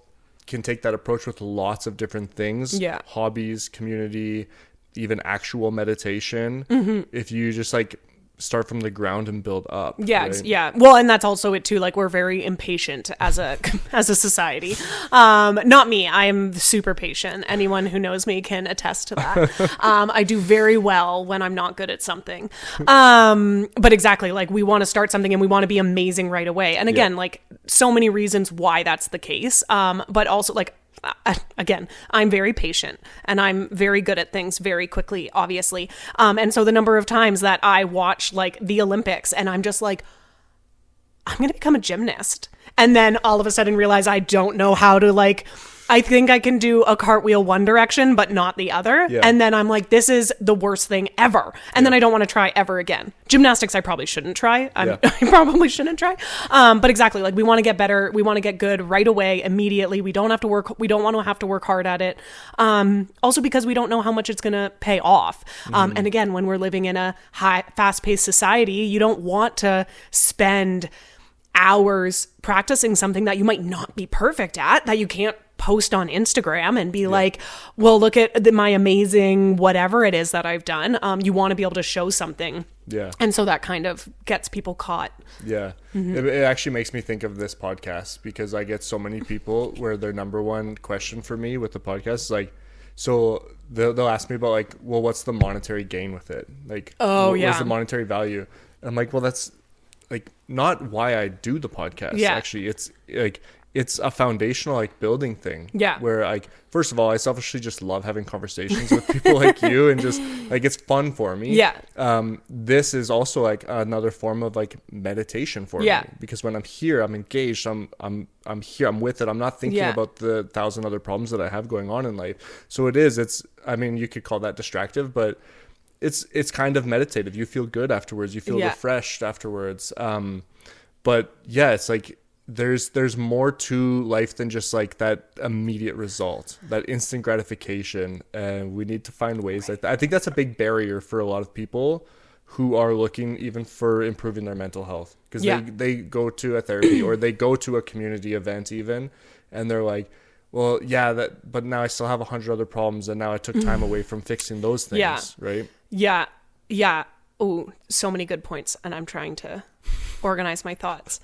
can take that approach with lots of different things. Yeah. Hobbies, community, even actual meditation. If you just like start from the ground and build up. Yeah. Right? Yeah. Well, and that's also it too. Like we're very impatient as a society. Not me. I am super patient. Anyone who knows me can attest to that. I do very well when I'm not good at something. But exactly, like we want to start something and we want to be amazing right away. And again, like so many reasons why that's the case. But also like, again, I'm very patient and I'm very good at things very quickly, obviously. And so the number of times that I watch like the Olympics and I'm just like, I'm going to become a gymnast. And then all of a sudden realize I don't know how to like, I think I can do a cartwheel one direction, but not the other. Yeah. And then I'm like, this is the worst thing ever. And then I don't want to try ever again. Gymnastics, I probably shouldn't try. I probably shouldn't try. But exactly, like we want to get better. We want to get good right away, immediately. We don't want to have to work hard at it. Also because we don't know how much it's going to pay off. And again, when we're living in a fast-paced society, you don't want to spend hours practicing something that you might not be perfect at, that you can't post on Instagram and be like, well, look at my amazing whatever it is that I've done. You want to be able to show something. Yeah. And so that kind of gets people caught. Yeah. It actually makes me think of this podcast, because I get so many people where their number one question for me with the podcast is like, so they'll ask me about like, well, what's the monetary gain with it? Like, what's the monetary value? And I'm like, well, that's like not why I do the podcast. Yeah. Actually, it's like, it's a foundational like building thing. Yeah. Where like, first of all, I selfishly just love having conversations with people like you, and just like it's fun for me. Yeah. This is also like another form of like meditation for me, because when I'm here, I'm engaged. I'm here. I'm with it. I'm not thinking about the 1,000 other problems that I have going on in life. So it's. I mean, you could call that distractive, but it's kind of meditative. You feel good afterwards. You feel refreshed afterwards. But yeah, it's like, there's more to life than just like that immediate result, that instant gratification, and we need to find ways. I think that's a big barrier for a lot of people who are looking even for improving their mental health, because they go to a therapy or they go to a community event even, and they're like, well, yeah, but now I still have 100 other problems, and now I took time away from fixing those things, right? Yeah. Oh, so many good points, and I'm trying to organize my thoughts.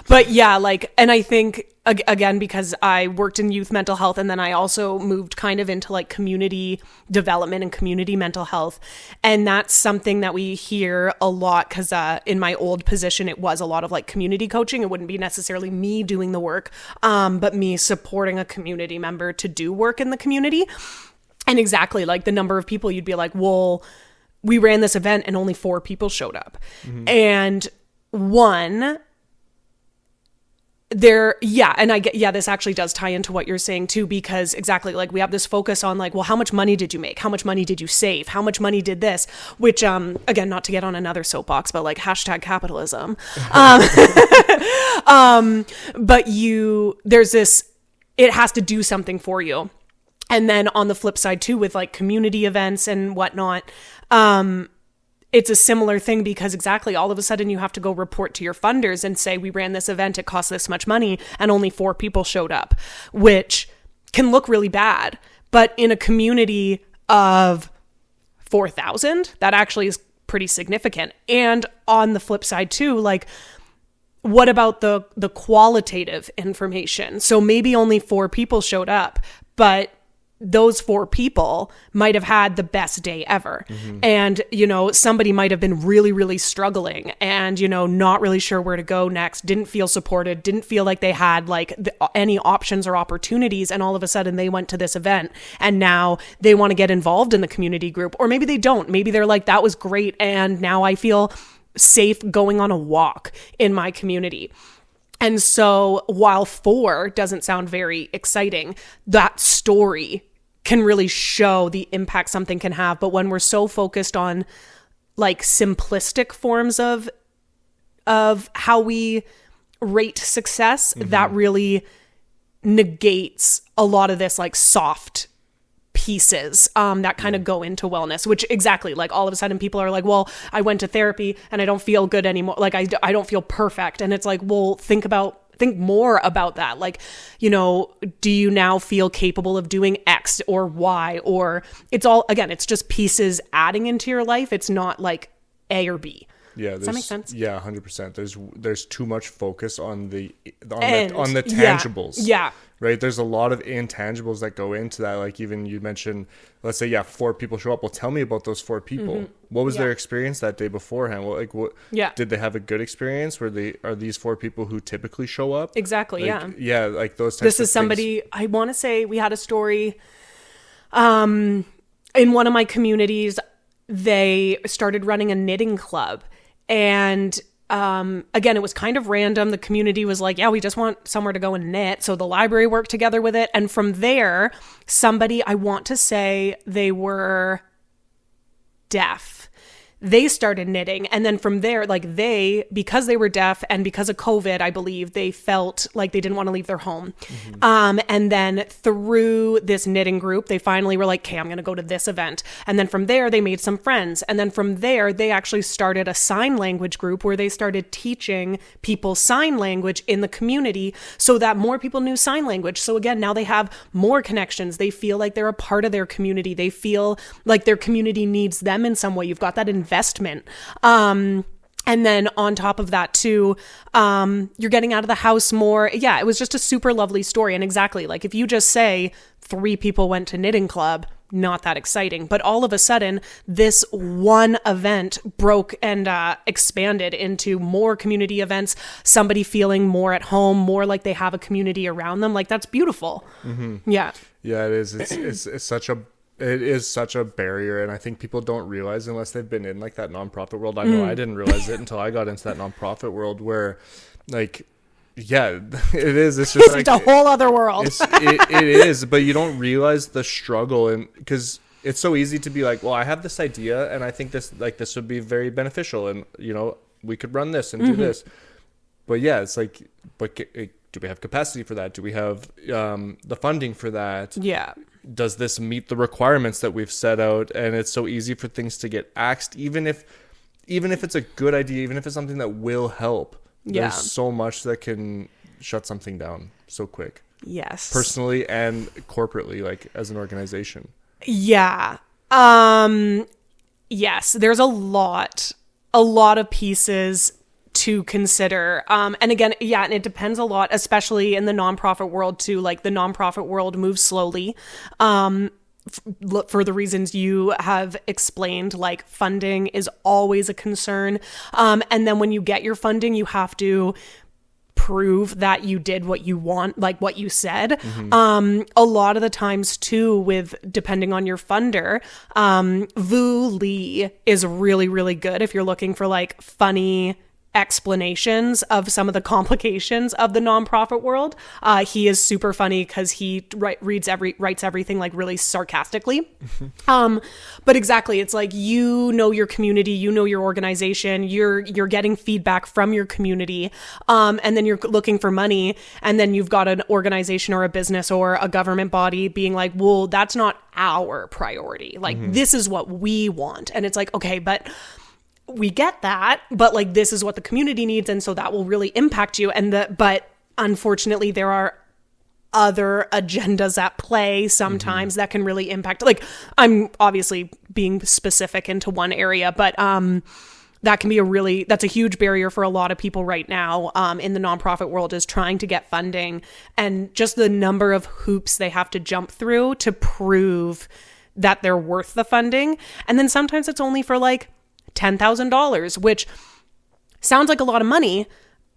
But yeah, like, and I think, again, because I worked in youth mental health, and then I also moved kind of into like community development and community mental health. And that's something that we hear a lot, because in my old position, it was a lot of like community coaching. It wouldn't be necessarily me doing the work, but me supporting a community member to do work in the community. And exactly, like, the number of people you'd be like, well, we ran this event and only 4 people showed up. And this actually does tie into what you're saying too, because exactly, like, we have this focus on like, well, how much money did you make? How much money did you save? How much money did this? Which, again, not to get on another soapbox, but like #capitalism. But there's this, it has to do something for you. And then on the flip side too, with like community events and whatnot, it's a similar thing, because exactly, all of a sudden you have to go report to your funders and say, we ran this event, it cost this much money, and only 4 people showed up, which can look really bad. But in a community of 4,000, that actually is pretty significant. And on the flip side too, like, what about the qualitative information? So maybe only 4 people showed up, but those 4 people might have had the best day ever. And, somebody might have been really, really struggling and, not really sure where to go next, didn't feel supported, didn't feel like they had like any options or opportunities. And all of a sudden they went to this event and now they want to get involved in the community group. Or maybe they don't. Maybe they're like, that was great, and now I feel safe going on a walk in my community. And so while 4 doesn't sound very exciting, that story can really show the impact something can have. But when we're so focused on like simplistic forms of how we rate success, that really negates a lot of this like soft pieces that kind of go into wellness, which exactly, like, all of a sudden people are like, well, I went to therapy and I don't feel good anymore. Like, I don't feel perfect. And it's like, well, think more about that. Like, do you now feel capable of doing X or Y? Or it's all, again, it's just pieces adding into your life. It's not like A or B. Yeah, does that make sense? Yeah, 100%. There's too much focus on the tangibles. Yeah. Right. There's a lot of intangibles that go into that. Like, even you mentioned, let's say, 4 people show up. Well, tell me about those 4 people. What was their experience that day beforehand? Well, like, what? Yeah. Did they have a good experience? Are these 4 people who typically show up? Exactly. Like, yeah. Like those types This of is somebody, things. I want to say we had a story, in one of my communities. They started running a knitting club. And again, it was kind of random. The community was like, yeah, we just want somewhere to go and knit. So the library worked together with it. And from there, somebody, I want to say they were deaf, they started knitting. And then from there, like, because they were deaf and because of COVID, I believe, they felt like they didn't want to leave their home. And then through this knitting group, they finally were like, okay, I'm going to go to this event. And then from there, they made some friends. And then from there, they actually started a sign language group where they started teaching people sign language in the community so that more people knew sign language. So again, now they have more connections. They feel like they're a part of their community. They feel like their community needs them in some way. You've got that investment. And then on top of that too, you're getting out of the house more. Yeah, it was just a super lovely story. And exactly, like, if you just say 3 people went to knitting club, not that exciting. But all of a sudden, this one event broke and expanded into more community events, somebody feeling more at home, more like they have a community around them. Like, that's beautiful. Yeah. Yeah, it is. It's such a barrier, and I think people don't realize, unless they've been in like that nonprofit world. I know I didn't realize it until I got into that nonprofit world, where, like, yeah, it is. It's just like a whole other world. It is, but you don't realize the struggle, and because it's so easy to be like, well, I have this idea, and I think this would be very beneficial, and we could run this and do this. But yeah, it's like, but do we have capacity for that? Do we have the funding for that? Yeah. Does this meet the requirements that we've set out? And it's so easy for things to get axed, even if it's a good idea, even if it's something that will help. There's so much that can shut something down so quick? Yes. Personally and corporately, like as an organization. Yeah. Yes, there's a lot of pieces to consider. And again, yeah, and it depends a lot, especially in the nonprofit world too. Like the nonprofit world moves slowly. For the reasons you have explained, like funding is always a concern. And then when you get your funding, you have to prove that you did what you want, like what you said. A lot of the times too, with depending on your funder, Vu Lee is really, really good if you're looking for like funny explanations of some of the complications of the nonprofit world. He is super funny because he writes everything like really sarcastically. But exactly, it's like, you know, your community, you know, your organization, you're getting feedback from your community. And then you're looking for money, and then you've got an organization or a business or a government body being like, well, that's not our priority. Like, this is what we want. And it's like, okay, but we get that, but like, this is what the community needs. And so that will really impact you. But unfortunately, there are other agendas at play sometimes that can really impact, like, I'm obviously being specific into one area, but, that can be that's a huge barrier for a lot of people right now, in the nonprofit world, is trying to get funding, and just the number of hoops they have to jump through to prove that they're worth the funding. And then sometimes it's only for like $10,000, which sounds like a lot of money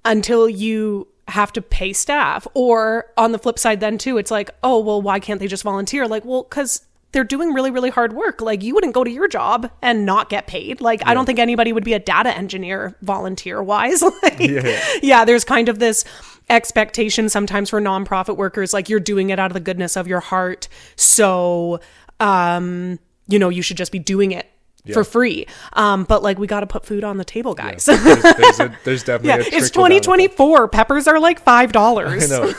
until you have to pay staff. Or on the flip side then too, it's like, oh, well, why can't they just volunteer? Like, well, because they're doing really, really hard work. Like, you wouldn't go to your job and not get paid. Like, I don't think anybody would be a data engineer volunteer wise. Yeah, there's kind of this expectation sometimes for nonprofit workers, like, you're doing it out of the goodness of your heart. So, you know, you should just be doing it for free. But like, we got to put food on the table, guys. There's definitely a it's 2024. Peppers are like $5. I know.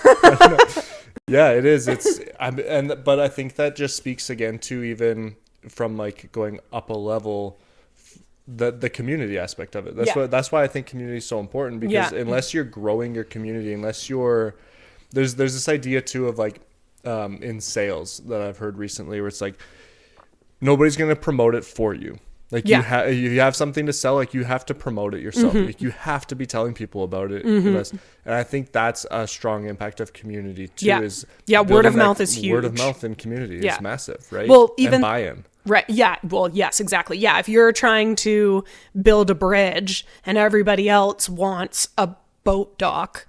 Yeah, it is. But I think that just speaks again to, even from like going up a level, the community aspect of it. That's why I think community is so important, because unless you're growing your community, unless there's this idea too of like, in sales that I've heard recently, where it's like, nobody's going to promote it for you. Like, you have something to sell, like, you have to promote it yourself. Like, you have to be telling people about it. And I think that's a strong impact of community too. Word of mouth is huge. Word of mouth in community is massive, right? Well, even and buy-in. Right. Yeah. Well, yes, exactly. Yeah. If you're trying to build a bridge and everybody else wants a boat dock,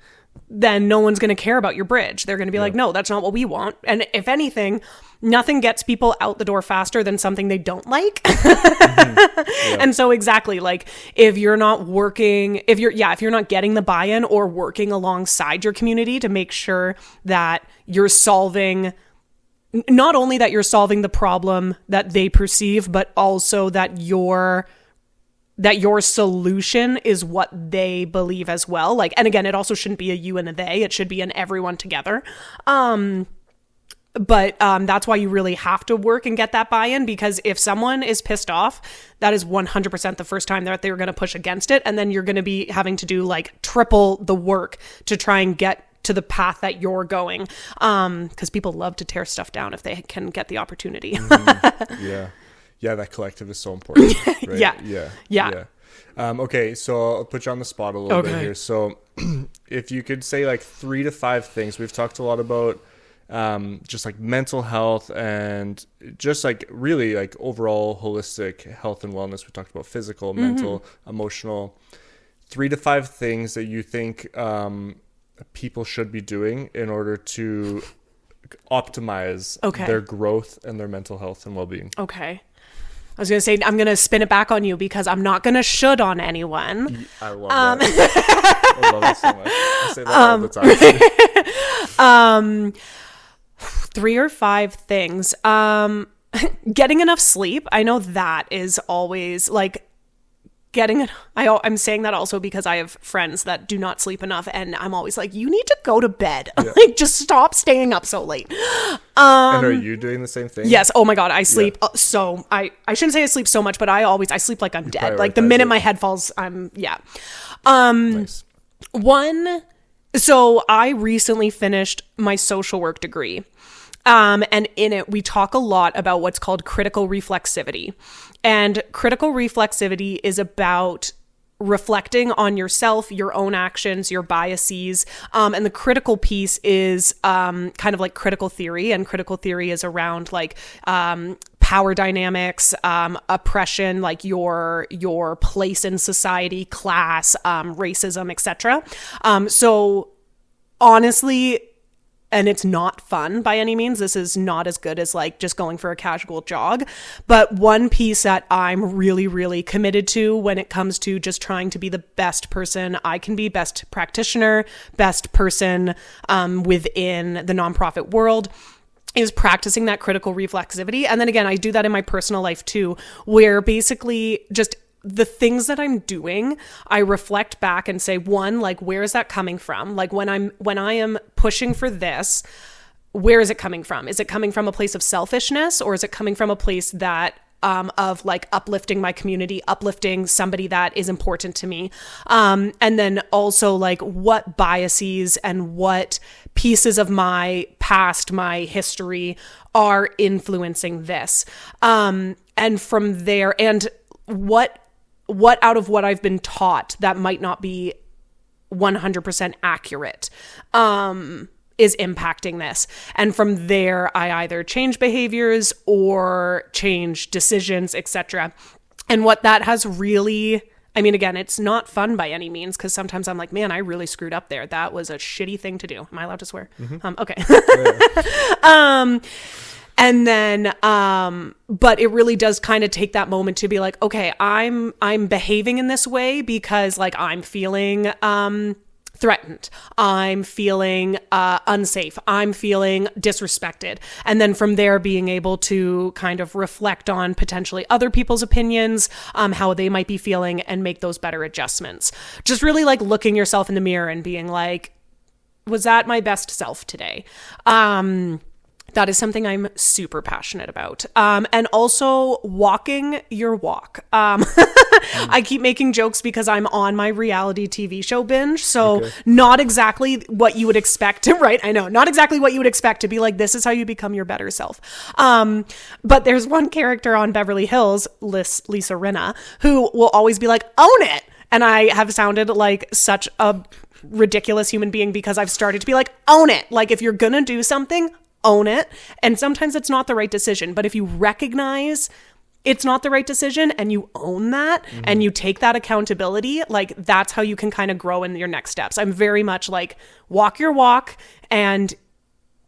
then no one's going to care about your bridge. They're going to be like, no, that's not what we want. And if anything, nothing gets people out the door faster than something they don't like. And so exactly, like, if you're not working, if you're not getting the buy-in or working alongside your community to make sure that you're solving, not only that you're solving the problem that they perceive, but also that your solution is what they believe as well. Like, and again, it also shouldn't be a you and a they, it should be an everyone together. But that's why you really have to work and get that buy-in, because if someone is pissed off, that is 100% the first time that they're going to push against it. And then you're going to be having to do like triple the work to try and get to the path that you're going. Because people love to tear stuff down if they can get the opportunity. Yeah, that collective is so important. Right? Yeah. Okay, so I'll put you on the spot a little bit here. So if you could say like 3 to 5 things, we've talked a lot about just like mental health and just like really like overall holistic health and wellness. We talked about physical, mental, emotional. 3 to 5 things that you think people should be doing in order to optimize their growth and their mental health and well-being. Okay. I was going to say, I'm going to spin it back on you because I'm not going to should on anyone. I love that. I love it so much. I say that all the time. 3 or 5 things. Getting enough sleep. I know that is always like I'm saying that also because I have friends that do not sleep enough, and I'm always like, you need to go to bed. Like, just stop staying up so late. And are you doing the same thing? Yes. Oh my God. I sleep so I shouldn't say I sleep so much, but I sleep like I'm dead. Like the minute my head falls, nice. One So I recently finished my social work degree. And in it, we talk a lot about what's called critical reflexivity. And critical reflexivity is about reflecting on yourself, your own actions, your biases. And the critical piece is kind of like critical theory. And critical theory is around like power dynamics, oppression, like your place in society, class, racism, etc. So honestly, and it's not fun by any means. This is not as good as like just going for a casual jog. But one piece that I'm really, really committed to when it comes to just trying to be the best person I can be, best practitioner, best person within the nonprofit world, is practicing that critical reflexivity. And then again, I do that in my personal life too, where basically just the things that I'm doing, I reflect back and say, one, like, where is that coming from? Like when I am pushing for this, where is it coming from? Is it coming from a place of selfishness, or is it coming from a place that of like uplifting my community, uplifting somebody that is important to me? And then also like what biases and what pieces of my past, my history are influencing this? And from there, and what out of what I've been taught that might not be 100% accurate is impacting this. And from there, I either change behaviors or change decisions, etc. And what that has really, I mean, again, it's not fun by any means, because sometimes I'm like, man, I really screwed up there. That was a shitty thing to do. Am I allowed to swear? Okay. Yeah. And then, but it really does kind of take that moment to be like, okay, I'm behaving in this way because like I'm feeling threatened. I'm feeling unsafe. I'm feeling disrespected. And then from there, being able to kind of reflect on potentially other people's opinions, how they might be feeling, and make those better adjustments. Just really like looking yourself in the mirror and being like, was that my best self today? That is something I'm super passionate about. And also walking your walk. I keep making jokes because I'm on my reality TV show binge. So not exactly what you would expect to, right? I know, not exactly what you would expect to be like, this is how you become your better self. But there's one character on Beverly Hills, Lisa Rinna, who will always be like, own it. And I have sounded like such a ridiculous human being because I've started to be like, own it. Like if you're going to do something, own it. And sometimes it's not the right decision, but if you recognize it's not the right decision and you own that and you take that accountability, like that's how you can kind of grow in your next steps. I'm very much like walk your walk and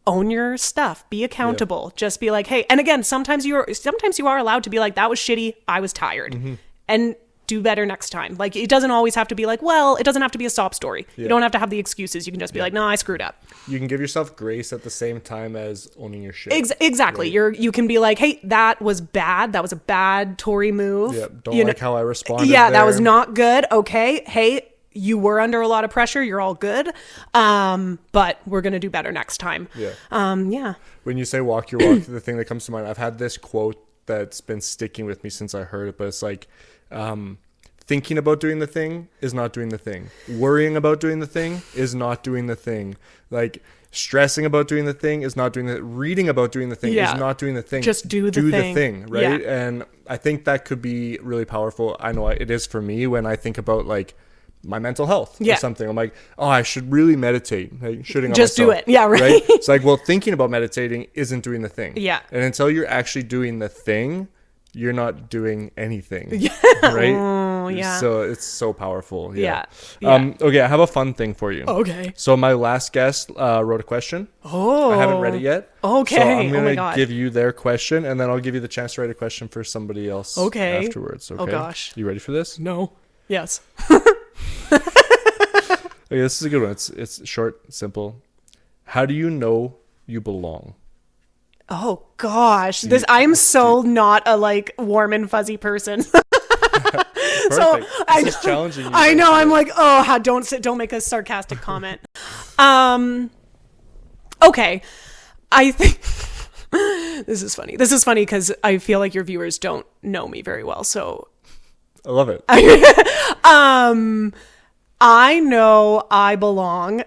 own your stuff, be accountable, just be like, hey, and again, sometimes you are allowed to be like, that was shitty. I was tired and do better next time. Like it doesn't always have to be like, well, it doesn't have to be a sob story. You don't have to have the excuses. You can just be like, no, I screwed up. You can give yourself grace at the same time as owning your shit. Exactly. Right? You can be like, hey, that was bad. That was a bad Torri move. Yeah. Don't like how I responded. Yeah, that was not good. Okay. Hey, you were under a lot of pressure. You're all good. But we're going to do better next time. Yeah. Yeah. When you say walk your walk, the thing that comes to mind, I've had this quote that's been sticking with me since I heard it, but it's like, thinking about doing the thing is not doing the thing. Worrying about doing the thing is not doing the thing. Like stressing about doing the thing is not doing the reading about doing the thing is not doing the thing. Just do the thing, right? Yeah. And I think that could be really powerful. I know it is for me when I think about like my mental health or something. I'm like, oh, I should really meditate. Like, shitting on just myself, do it. Yeah, right. It's like, well, thinking about meditating isn't doing the thing. Yeah. And until you're actually doing the thing, you're not doing anything. Yeah. Right? Oh, yeah. So it's so powerful. Yeah. Yeah. Okay, I have a fun thing for you. Okay. So my last guest wrote a question. Oh. I haven't read it yet. Okay. So I'm going to give you their question, and then I'll give you the chance to write a question for somebody else afterwards. Okay. Oh, gosh. You ready for this? No. Yes. Okay, this is a good one. It's short, simple. How do you know you belong? Oh gosh, I'm so not a like warm and fuzzy person. So this is challenging. I know. I'm like, oh, don't make a sarcastic comment. Okay, I think this is funny. This is funny because I feel like your viewers don't know me very well. So I love it. I know I belong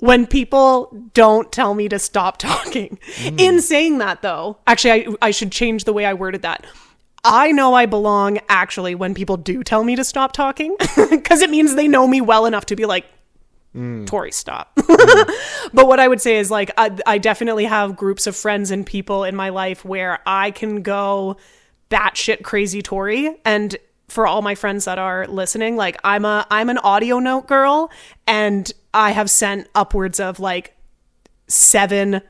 when people don't tell me to stop talking. In saying that, though, actually, I should change the way I worded that. I know I belong, actually, when people do tell me to stop talking, because it means they know me well enough to be like, Torri, stop. But what I would say is, like, I definitely have groups of friends and people in my life where I can go batshit crazy Torri. And for all my friends that are listening, like, I'm an audio note girl, and I have sent upwards of like 7-8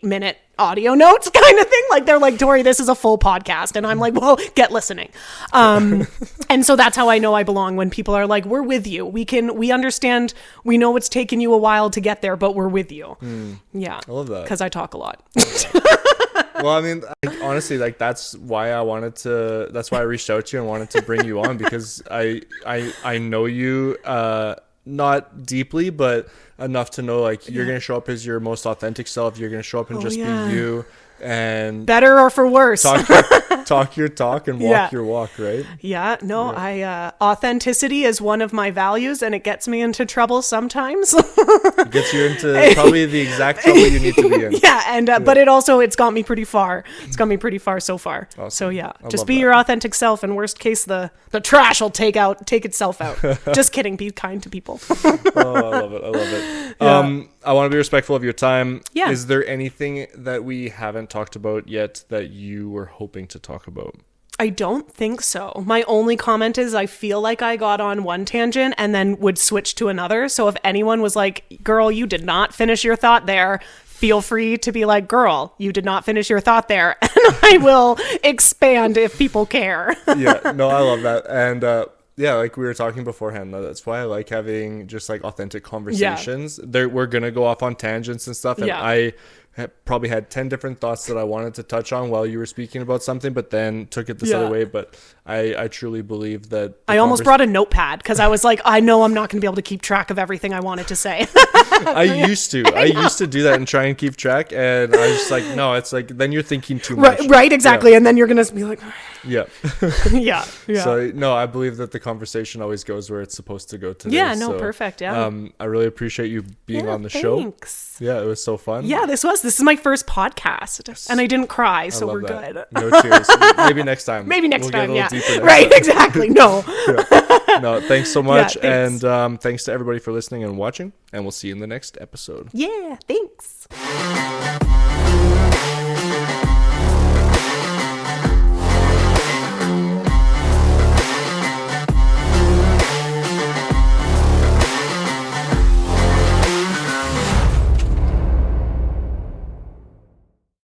minute audio notes kind of thing. Like, they're like, Torri, this is a full podcast. And I'm like, well, get listening. And so that's how I know I belong, when people are like, we're with you. We understand. We know it's taken you a while to get there, but we're with you. Yeah. I love that. Because I talk a lot. Well, I mean, like, honestly, like, that's why I reached out to you and wanted to bring you on, because I know you, not deeply, but enough to know, like, you're going to show up as your most authentic self. You're going to show up and be you, and better or for worse. Talk your talk and walk your walk, right? Yeah, no, authenticity is one of my values, and it gets me into trouble sometimes. It gets you into probably the exact trouble you need to be in. Yeah, and but it's got me pretty far. It's got me pretty far so far. Awesome. So yeah, just be your authentic self, and worst case, the trash will take itself out. Just kidding. Be kind to people. Oh, I love it. Yeah. I want to be respectful of your time. Yeah. Is there anything that we haven't talked about yet that you were hoping to talk about? I don't think so. My only comment is I feel like I got on one tangent and then would switch to another. So if anyone was like, girl, you did not finish your thought there, feel free to be like, girl, you did not finish your thought there. And I will expand if people care. Yeah, no, I love that. And yeah, like we were talking beforehand, that's why I like having just like authentic conversations. We're going to go off on tangents and stuff. And I probably had 10 different thoughts that I wanted to touch on while you were speaking about something, but then took it this other way. But I truly believe that I almost brought a notepad, because I was like, I know I'm not going to be able to keep track of everything I wanted to say. I used to do that and try and keep track, and I was just like, no, it's like, then you're thinking too much. Right, exactly. And then you're going to be like, yeah. Yeah. So no, I believe that the conversation always goes where it's supposed to go today. Yeah, no, perfect. Yeah. I really appreciate you being on the show. Yeah, it was so fun. Yeah, this is my first podcast, and I didn't cry, so we're good. No tears. Maybe next time. Yeah. Right, exactly. No. No, thanks so much. Yeah, thanks. And thanks to everybody for listening and watching, and we'll see you in the next episode. Yeah, thanks.